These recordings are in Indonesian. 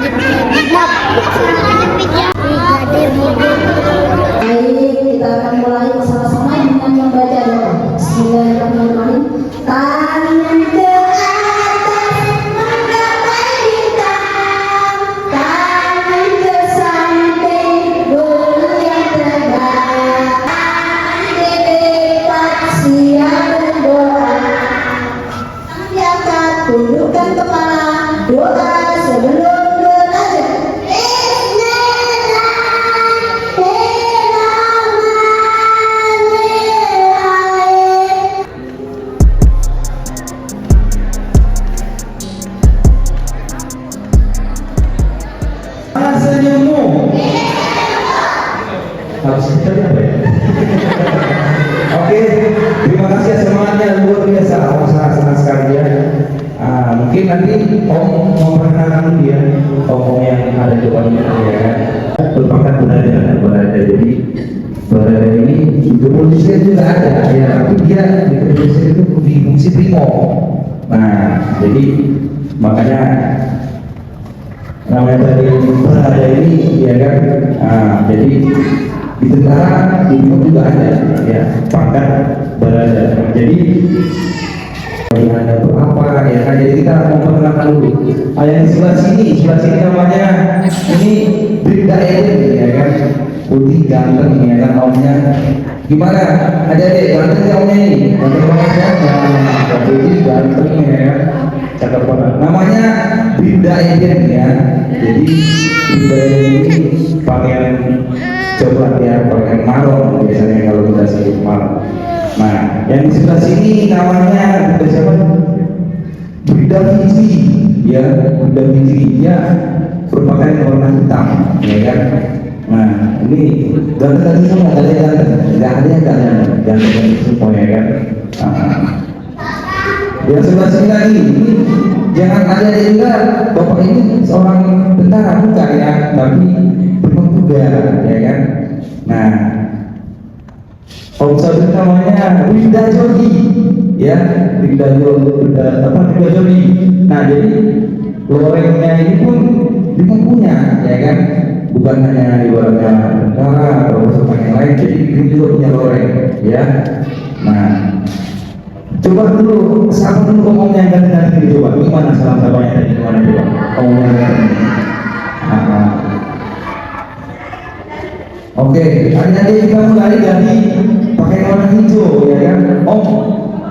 kita akan mulai bersama-sama dengan membaca doa. Bismillahirrahmanirrahim. Tangan ke atas menggapai bintang, tangan ke samping bulu yang tegak, tangan ke depan siap berdoa. Diangkat, tundukkan kepala, doa sebelum belajar. Senyummu harus kita apa ya? Oke, terima kasih semuanya luar biasa, sangat sekali ya. Mungkin nanti Om memperkenalkan dia, Om yang ada di depannya ya kan. Merupakan berada. Jadi berada ini di kepolisian juga ada ya, tapi dia di kepolisian itu di fungsi primo. Nah, jadi makanya namanya tadi berada ini ya kan. Jadi di tentara di juga ada ya pangkat berada. Jadi ada apa ya kan, jadi kita memperkenalkan dulu. Yang sebelah sini namanya ini Bribda Eden ya kan, putih ganteng ya kan omnya. Gimana? Adik ganteng ya omnya ini, ganteng banget ya. Putih ganteng ya kan, cakep banget. Namanya Bribda Eden ya. Jadi Bribda Eden ini pakaian coklat ya, pakaian marron biasanya kalau kita sebut marron. Nah, yang di sebelah sini namanya siapa? Bribda Fiji, ya, Bribda Fiji, ya, berpakaian warna hitam, ya kan? Nah, ini ganteng semua, ada yang ganteng semua, ya kan? Yang sebelah sini lagi, jangan ada yang bilang bapak ini seorang tentara, bukan ya, tapi memang juga, ya kan? Nah, Om Sabit namanya Bribda Jody, ya, Bribda Jody. Nah, jadi lorengnya ini pun dimpunya, ya kan, bukan hanya di luarnya tentara atau pasukan yang lain, jadi dia juga punya loreng, ya. Nah, coba dulu sapa dulu omongnya yang ganti coba, gimana salam sapanya tadi, gimana coba omongnya yang ganti. Oke, hari kita mulai dari pakai warna hijau, ya kan?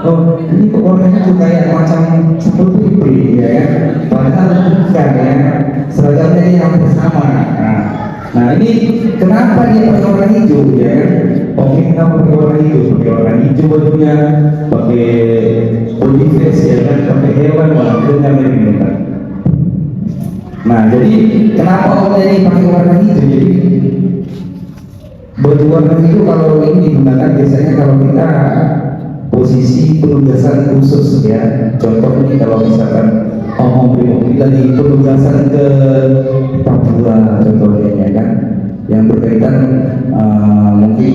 Ini kok warna hijau kayak macam seperti itu, ya kan? Padahal bukan ya, seragamnya ini hampir sama. Nah, ini kenapa dia pakai warna hijau, ya kan? Oke, kenapa pakai warna hijau? Pakai warna hijau bajunya, pakai body face, ya kan? Pakai hewan, warnanya mirip. Nah, jadi kenapa omnya ini pakai warna hijau? Jadi baju warna hijau kalau ini digunakan biasanya kalau kita posisi penugasan khusus ya. Contoh ini kalau misalkan mobil lagi penugasan ke Papua contohnya ya kan, yang berkaitan mungkin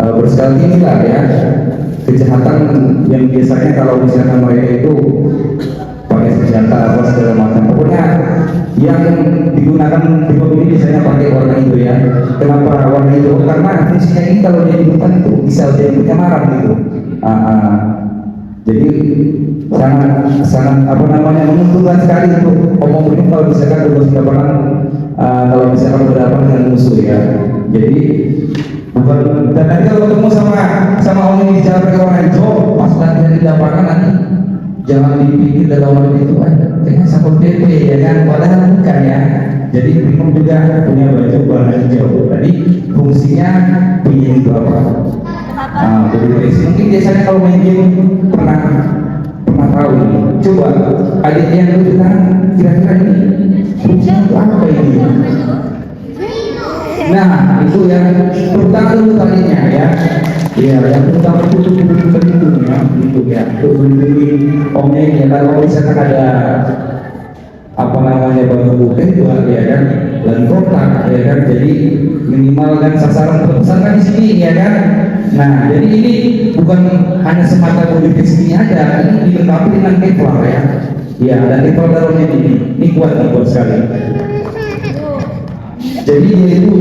berskala tinggi lah ya, kejahatan yang biasanya kalau misalkan mereka itu pakai senjata apa segala macam, pokoknya yang digunakan di mobil ini biasanya pakai warna hijau ya. Kenapa warna hijau? Karena fungsinya ini kalau dia dibutuhkan itu bisa jadi penyamaran gitu. Jadi sangat apa namanya menguntungkan sekali untuk omong ini kalau misalkan kalau misalkan berhadapan dengan musuh ya. Jadi bukan, dan nanti kalau ketemu sama orang yang bicara pakai warna hijau, pas latihan di lapangan nanti jangan dipikir dalam orang itu kayaknya Satpol PP ya kan, padahal bukan ya. Jadi Brimob juga punya baju warna hijau. Tadi fungsinya punya itu apa? Mungkin biasanya kalau main game pernah tahu ini. Coba adik yang dulu kira-kira ini fungsinya itu apa ini? Nah, itu yang pertama dulu tadinya ya. Iya, yang pertama itu berlindung ya, untuk melindungi omnya ya. Kalau misalkan ada apa namanya batu bukit itu ya kan, dan kota, ya kan. Jadi minimal kan sasaran terbesar kan di sini, ya kan. Nah, jadi ini bukan hanya semata body kit sini aja, ini dilengkapi dengan kevlar ya. Ya, ada kevlar dalamnya ini kuat sekali. Jadi dia itu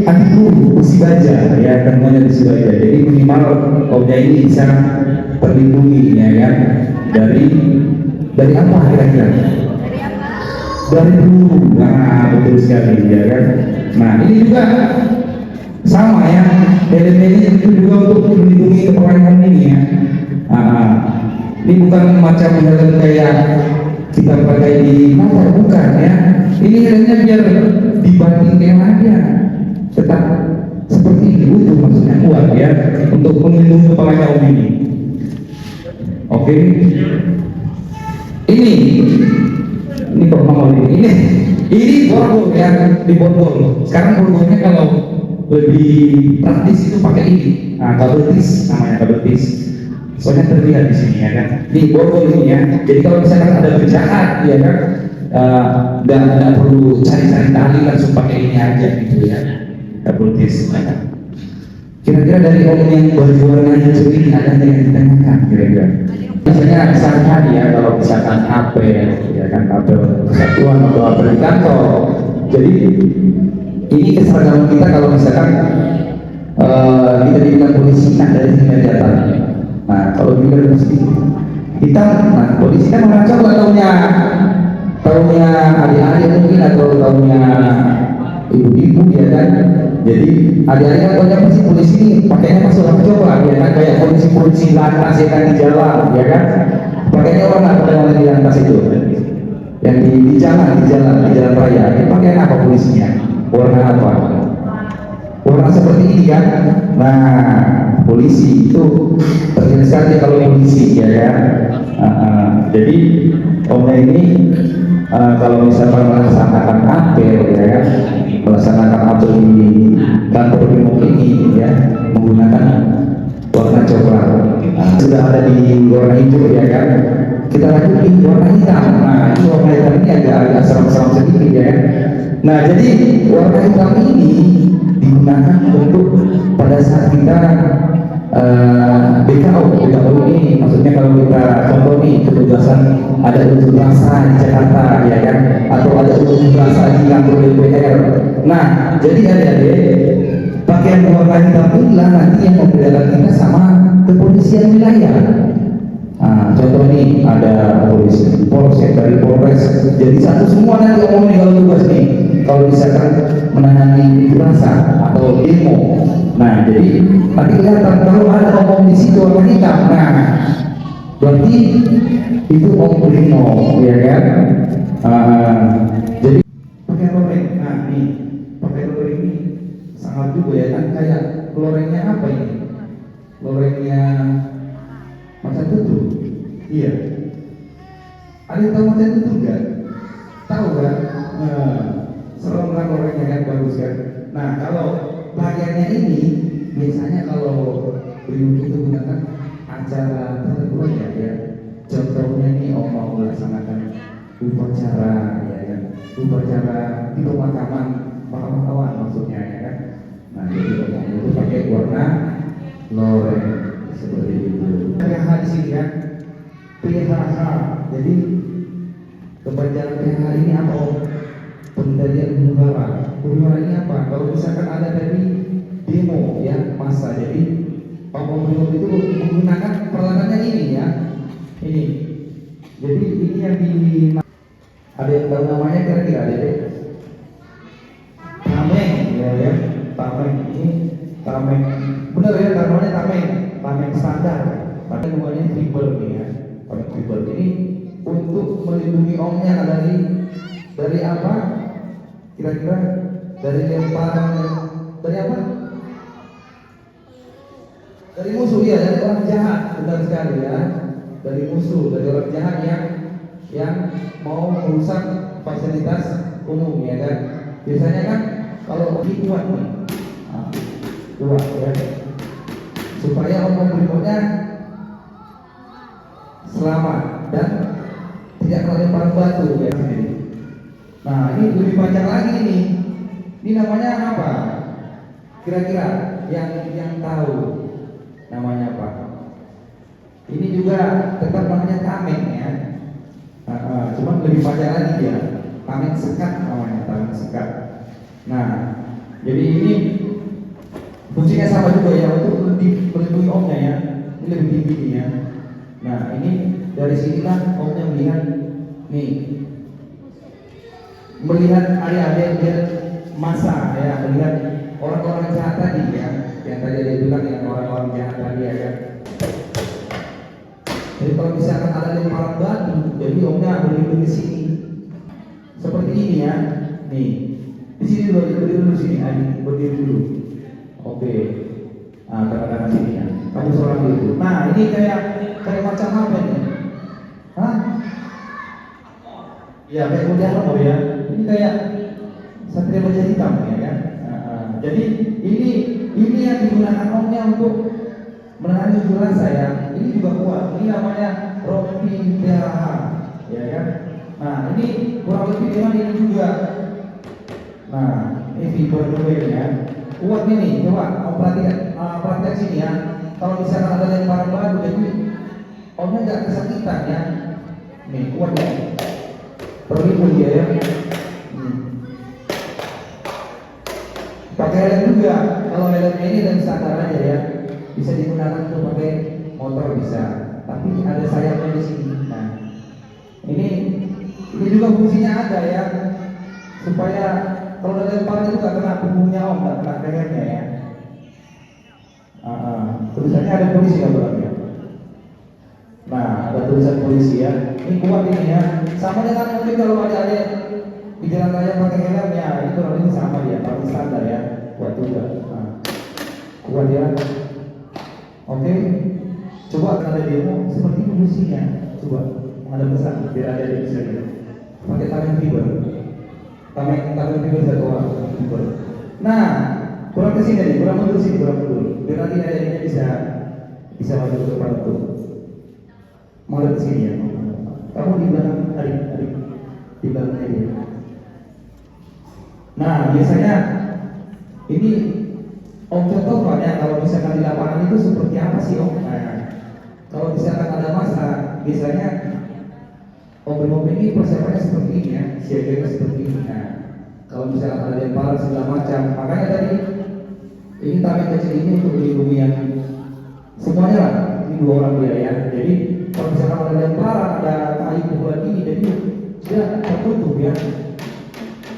anti peluru besi baja, ya kan, besi baja. Jadi minimal objek ini bisa terlindungi, ya kan, dari apa kira-kira? Dari peluru. Nah, betul sekali, ya kan. Nah, ini juga sama ya, elemennya itu juga untuk melindungi keperangan ini ya. Ini bukan macam helm kayak kita pakai di motor, bukan ya. Ini helmnya biar dibanting yang ada, tetap seperti ini, utuh, maksudnya kuat ya, untuk melindungi kepalanya om ini. Oke. Ini kok mau ini borgol ya, di borgol. Sekarang borgolnya kalau lebih praktis itu pakai ini, kabel tis, namanya kabel tis. Soalnya terlihat di sini ya kan, di borgol ini ya. Jadi kalau misalkan ada penjahat, ya kan, nggak perlu cari-cari tali, langsung pakai ini aja gitu ya, kabel tis. Kira-kira dari orang yang baju warna hijau ini ada yang ditanyakan kira-kira? Misalnya sehari-hari ya, kalau misalkan apel, ya kan, apel kesatuan atau apel di kantor. Jadi ini keseragaman kita kalau misalkan kita dibilang polisi, nah dari sini kelihatan. Nah kalau dibilang polisi hitam, nah polisi kan warna coklat, tahunnya adik-adik mungkin, atau tahunnya ibu-ibu, ya kan. Jadi adik-adik kan banyak pasti polisi ini pakainya pas warna coklat, ya kan, kayak polisi lantas ya kan, di jalan, ya kan, pakainya warna di lantas itu, yang di jalan raya, ini pakaian apa polisinya, warna apa? Warna seperti ini kan. Nah polisi itu terlihat sekali kalau polisi, ya kan. Jadi omnya ini kalau misalkan melaksanakan apel, ya kan, melaksanakan apel di kantor Brimob ini ya, menggunakan warna coklat. Sudah ada di warna hijau, ya kan. Kita lanjut di warna hitam. Nah ini warna hitam ini agak seram-seram sedikit, ya kan. Nah jadi warna hitam ini digunakan untuk pada saat kita BKO ini, maksudnya kalau kita contoh nih, petugasan ada unjuk rasa di Jakarta, ya kan, atau ada unjuk rasa di kantor DPR. Nah jadi adik-adik, pakaian warna hitam inilah nanti yang membedakan kita sama kepolisian wilayah. Nah, contoh nih, ada polisi polsek dari Polres, jadi satu semua nanti omongnya kalau tugas nih, kalau misalkan menangani unjuk rasa atau demo. Nah jadi nanti kelihatan kalau ada omong di situ warna hitam, nah berarti itu om Brimob, ya kan. Jadi pakai loreng. Nah nih pakai loreng ini sangat juga ya kan, kayak lorengnya apa ini, lorengnya macan tutul. Iya, ada yang tahu macan tutul nggak? Tahu kan? Serem kan lorengnya kan, bagus kan. Nah kalau bagiannya ini biasanya kalau Brimob itu gunakan acara tertentu ya. Contohnya nih om mau melaksanakan upacara, ya kan, upacara di pemakaman pahlawan maksudnya, ya kan. Nah jadi om itu pakai warna loreng seperti itu. PH di sini kan, PHH. Jadi kepanjangan PH ini apa? Pengendalian huru hara. Huru hara ini apa? Kalau misalkan ada dari demo ya, massa, jadi Om Brimob itu menggunakan peralatannya ini ya, ini. Jadi ini yang ada yang tahu namanya kira-kira, ada deh. Tameng, ya, tameng ini, tameng, benar ya, namanya tameng standar. Tapi namanya triple nih ya, tameng triple ini untuk melindungi omnya dari apa? Kira-kira dari lemparan, dari apa? Dari musuh, ya, dari orang jahat, benar sekali ya, dari musuh, dari orang jahat yang mau merusak fasilitas umum, ya kan. Biasanya kan kalau ini kuat nih, kuat ya, supaya Om Brimobnya selamat dan tidak melempar batu ya. Nah ini lebih panjang lagi nih, Ini namanya apa? Kira-kira yang tahu namanya apa? Ini juga tetap namanya tameng ya. Cuma lebih panjang lagi ya. Tameng sekat namanya, tameng sekat. Nah, jadi ini fungsinya sama juga ya, untuk melindungi omnya ya. Ini lebih tinggi nih ya. Nah, ini dari sinilah omnya melihat nih, melihat adik-adik dia masa ya, melihat orang-orang jahat tadi ya, yang tadi dia bilang yang orang-orang jahat tadi ya kan. Jadi kalau misalkan ada lemparan batu, jadi omnya berdiri di sini seperti ini ya. Nih, di sini dulu, berdiri dulu sini, berdiri dulu. Oke, tengah-tengah sini ya. Kamu seorang dulu. Nah, ini kayak macam apa nih? Hah? Ya kayak kuda apa ya? Ini kayak satria baja hitam ya kan? Jadi ini yang digunakan omnya untuk menahan jujur rasa ya. Ini juga kuat. Ini namanya rompi PHH, ya kan? Nah ini kurang lebih dengan ini juga. Nah ini fiber ya. Kuat ini. Coba om perhatikan sini ya. Kalau misalkan ada lemparan batu, jadi omnya nggak kesakitan ya. Nih kuat ya. Terlibat dia ya. Pakai helm juga. Kalau helmnya ini dan standar aja ya, bisa digunakan untuk pakai motor bisa. Tapi ada sayapnya di sini. Nah, ini juga fungsinya ada ya, supaya kalau ada lemparan itu nggak kena punggungnya om, nggak kena lehernya ya. Tulisannya ada polisi nggak belakangnya? Nah, ada tulisan polisi ya. Ini kuat ini ya. Sama dengan mungkin kalau ada di jalan raya pakai helm ya, itu kurang lebih sama dia, paling standar ya. Kuat juga. Kuat ya. Oke. Coba ada demo seperti ini fungsinya. Coba ada pesan biar ada di bisa ya. Pakai tameng fiber. Tameng fiber satu orang fiber. Nah, kurang kesini nih, kurang mundur sini, kurang mundur. Biar nanti ada bisa masuk ke depan tuh. Mau ke sini ya. Kamu di belakang adik di belakangnya dia. Nah biasanya ini om contoh banyak kalau misalkan di lapangan itu seperti apa sih om? Nah, kalau misalkan ada masa biasanya om ini persiapannya seperti ini ya, siaganya seperti ini. Nah kalau misalkan ada lemparan segala macam, makanya tadi ini tameng kecil ini untuk melindungi yang semuanya lah. Ini 2 orang dia ya. Jadi kalau misalkan ada lemparan, ada kayu pukulan ini, jadi dia tertutup ya,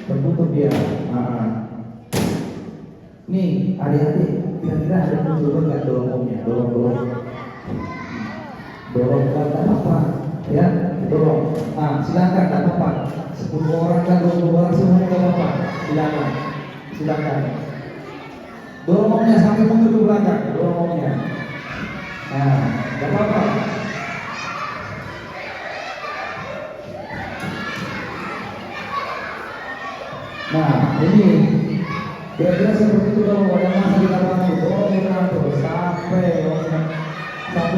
tertutup dia. Nih adik-adik, kira-kira ada yang coba nggak dorong omnya, dorong nggak apa-apa ya, dorong. Silakan nggak apa-apa. 10 orang kan 20 orang semuanya nggak apa-apa. Silakan. Dorong omnya sampai mundur ke belakang, dorong omnya. Nah, nggak apa-apa. Nah, ini kira-kira seperti itu kalau ada masa di lapangan itu, sampai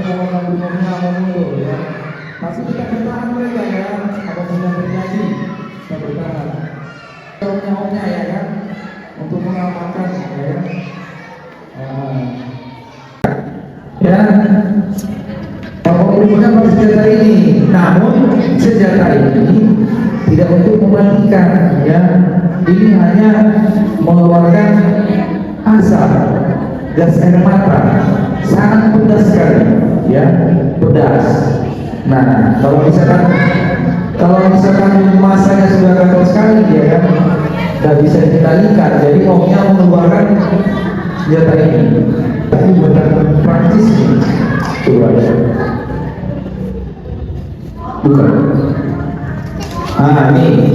mau mundur ya. Tapi kita bertahan mereka ya, apapun yang terjadi kita bertahan. Omnya ya kan, untuk mengamankan ya. Ya, pokoknya pakai senjata ini, namun senjata ini tidak untuk mematikan ya. Ini hanya mengeluarkan asap gas air mata, sangat pedas sekali ya, pedas. Nah kalau misalkan masanya sudah gatal sekali ya kan, tidak bisa dikendalikan, jadi omnya mengeluarkan senjata ini. Tapi buatan Prancis nih, coba ya, bukan.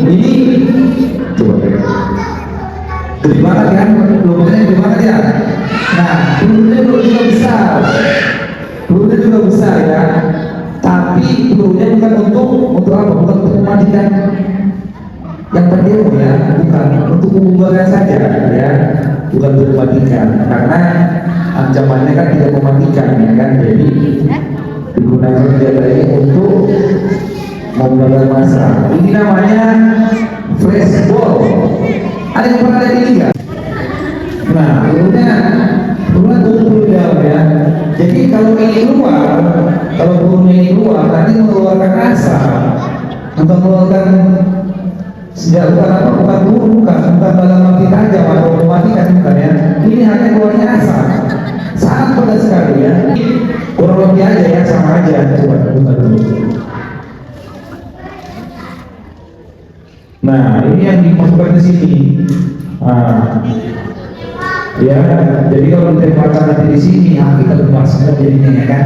Ini coba ya. Gede banget kan, pelurunya gede banget ya. Nah, pelurunya juga besar ya. Tapi pelurunya bukan untuk apa? Bukan untuk mematikan yang berdemo ya, bukan untuk membubarkan saja ya, bukan untuk mematikan. Karena ancamannya kan tidak mematikan ya kan, jadi digunakan senjata ini untuk membubarkan massa. Ini namanya flashball Ada yang pernah lihat ini nggak? Nah, pelurunya kumpul di dalam ya. Jadi kalau ini keluar, kalau pelurunya ini keluar, nanti mengeluarkan asap, bukan mengeluarkan senjata, bukan apa, bukan peluru, bukan dalam arti tajam atau mematikan, bukan ya. Ini hanya keluarnya asap, sangat pedas sekali ya. Kurang lebih aja ya, sama aja. Coba buka dulu. Nah, ini yang dimasukkan ke sini. Nah, ya, jadi kalau ditempatkan nanti di sini, kita lupa semua jadinya ya kan,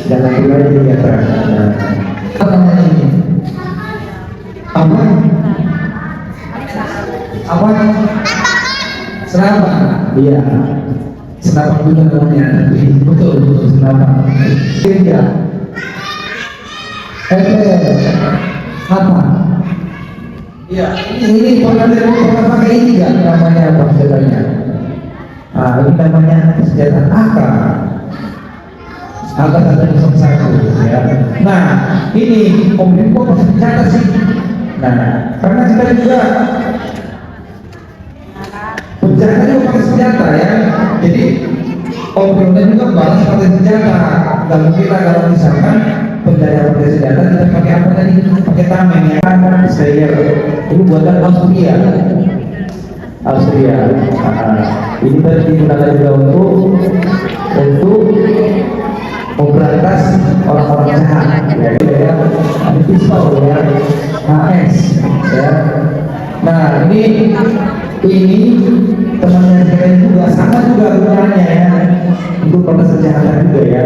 dan nanti lagi ya kan. Apa namanya ini? Apa? Apa? Senapan. Iya. Senapan juga namanya. Betul, senapan. Tiga. Apa? Iya. Ini pernah pakai ini nggak? Namanya apa sebenarnya? Ini namanya senjata AK. AK 101 ya. Nah, ini kemudian kok pakai senjata sih? Nah, karena kita juga penjara juga pakai senjata ya. Jadi kemudian juga balas pakai senjata. Kalau kita kalau misalkan penjara pakai senjata, kita pakai apa tadi? Pakai tameng ya. Saya ini buatan Austria. Ini tadi digunakan juga untuk memberantas orang-orang jahat ya, ada pistol ya, HS ya. Nah ini temannya saya juga sama juga gunanya ya, untuk proses kejahatan juga ya.